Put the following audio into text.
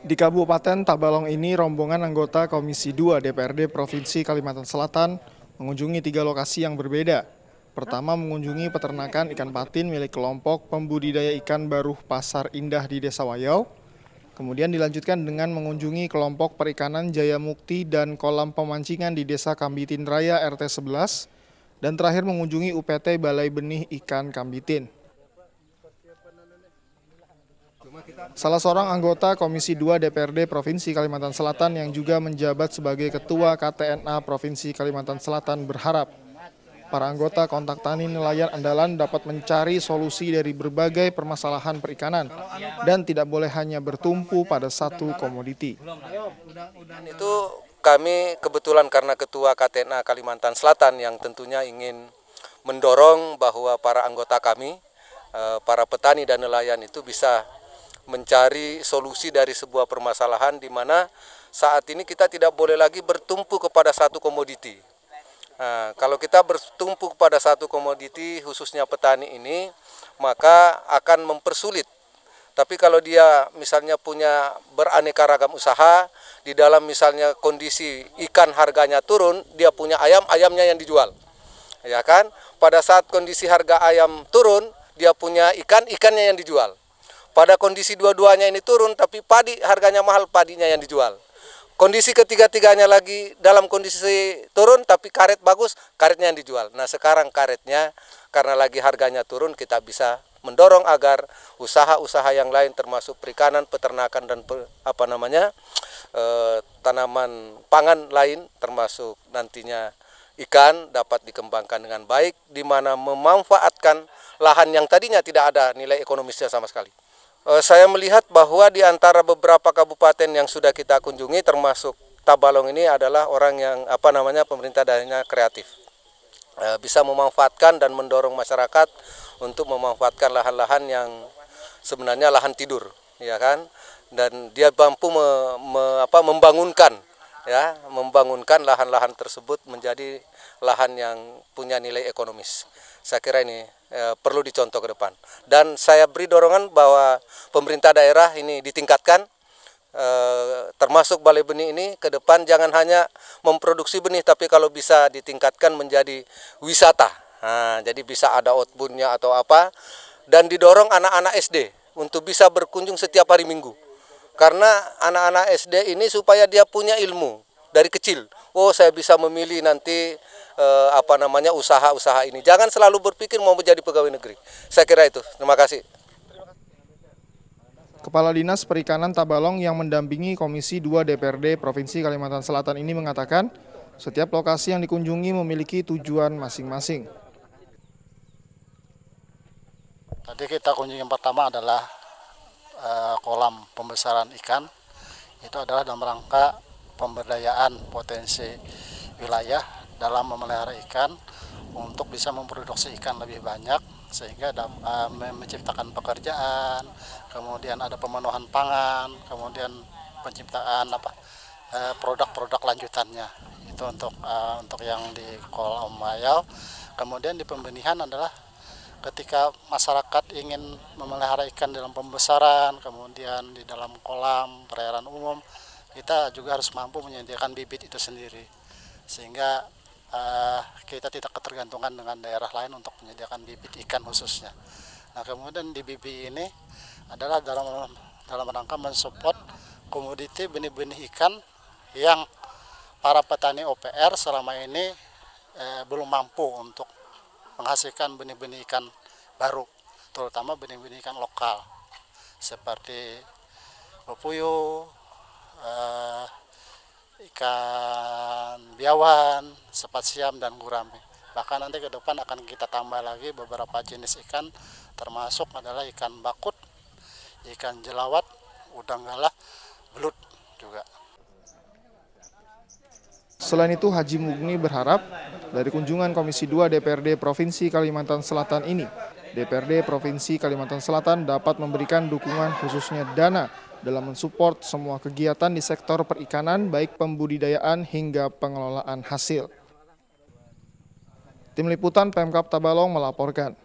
Di Kabupaten Tabalong ini, rombongan anggota Komisi 2 DPRD Provinsi Kalimantan Selatan mengunjungi 3 lokasi yang berbeda. Pertama, mengunjungi peternakan ikan patin milik kelompok pembudidaya ikan Baruh Pasar Indah di Desa Wayau. Kemudian dilanjutkan dengan mengunjungi kelompok perikanan Jaya Mukti dan kolam pemancingan di Desa Kambitin Raya RT 11. Dan terakhir mengunjungi UPT Balai Benih Ikan Kambitin. Salah seorang anggota Komisi 2 DPRD Provinsi Kalimantan Selatan yang juga menjabat sebagai Ketua KTNA Provinsi Kalimantan Selatan berharap para anggota kontak tani nelayan andalan dapat mencari solusi dari berbagai permasalahan perikanan dan tidak boleh hanya bertumpu pada satu komoditi. Itu kami kebetulan karena Ketua KTNA Kalimantan Selatan yang tentunya ingin mendorong bahwa para anggota kami, para petani dan nelayan itu bisa mencari solusi dari sebuah permasalahan di mana saat ini kita tidak boleh lagi bertumpu kepada satu komoditi. Nah, kalau kita bertumpu kepada satu komoditi, khususnya petani ini, maka akan mempersulit. Tapi kalau dia misalnya punya beraneka ragam usaha, di dalam misalnya kondisi ikan harganya turun, dia punya ayam, ayamnya yang dijual. Ya kan? Pada saat kondisi harga ayam turun, dia punya ikan, ikannya yang dijual. Pada kondisi dua-duanya ini turun, tapi padi harganya mahal, padinya yang dijual. Kondisi ketiga-tiganya lagi dalam kondisi turun, tapi karet bagus, karetnya yang dijual. Nah sekarang karetnya, karena lagi harganya turun, kita bisa mendorong agar usaha-usaha yang lain termasuk perikanan, peternakan, dan tanaman pangan lain, termasuk nantinya ikan dapat dikembangkan dengan baik, di mana memanfaatkan lahan yang tadinya tidak ada nilai ekonomisnya sama sekali. Saya melihat bahwa di antara beberapa kabupaten yang sudah kita kunjungi, termasuk Tabalong ini adalah orang yang pemerintah daerahnya kreatif, bisa memanfaatkan dan mendorong masyarakat untuk memanfaatkan lahan-lahan yang sebenarnya lahan tidur, ya kan? Dan dia mampu membangunkan lahan-lahan tersebut menjadi lahan yang punya nilai ekonomis. Saya kira ini perlu dicontoh ke depan. Dan saya beri dorongan bahwa pemerintah daerah ini ditingkatkan, termasuk Balai Benih ini ke depan jangan hanya memproduksi benih, tapi kalau bisa ditingkatkan menjadi wisata. Nah, jadi bisa ada outbound-nya atau apa, dan didorong anak-anak SD untuk bisa berkunjung setiap hari Minggu. Karena anak-anak SD ini supaya dia punya ilmu dari kecil. Oh, saya bisa memilih nanti usaha-usaha ini. Jangan selalu berpikir mau menjadi pegawai negeri. Saya kira itu. Terima kasih. Kepala Dinas Perikanan Tabalong yang mendampingi Komisi 2 DPRD Provinsi Kalimantan Selatan ini mengatakan, setiap lokasi yang dikunjungi memiliki tujuan masing-masing. Tadi kita kunjungi yang pertama adalah kolam pembesaran ikan. Itu adalah dalam rangka pemberdayaan potensi wilayah dalam memelihara ikan untuk bisa memproduksi ikan lebih banyak sehingga menciptakan pekerjaan, kemudian ada pemenuhan pangan, kemudian penciptaan produk-produk lanjutannya. Itu untuk yang di kolam Wayau. Kemudian di pembenihan adalah ketika masyarakat ingin memelihara ikan dalam pembesaran, kemudian di dalam kolam perairan umum, kita juga harus mampu menyediakan bibit itu sendiri, sehingga kita tidak ketergantungan dengan daerah lain untuk menyediakan bibit ikan khususnya. Nah kemudian di bibit ini adalah dalam rangka mensupport komoditi benih-benih ikan yang para petani OPR selama ini belum mampu untuk menghasilkan benih-benih ikan baru, terutama benih-benih ikan lokal seperti pepuyuh, ikan biawan, sepat siam, dan gurame. Bahkan nanti ke depan akan kita tambah lagi beberapa jenis ikan, termasuk adalah ikan bakut, ikan jelawat, udang galah, belut juga. Selain itu, Haji Mugni berharap dari kunjungan Komisi 2 DPRD Provinsi Kalimantan Selatan ini, DPRD Provinsi Kalimantan Selatan dapat memberikan dukungan khususnya dana dalam mensupport semua kegiatan di sektor perikanan, baik pembudidayaan hingga pengelolaan hasil. Tim Liputan Pemkab Tabalong melaporkan.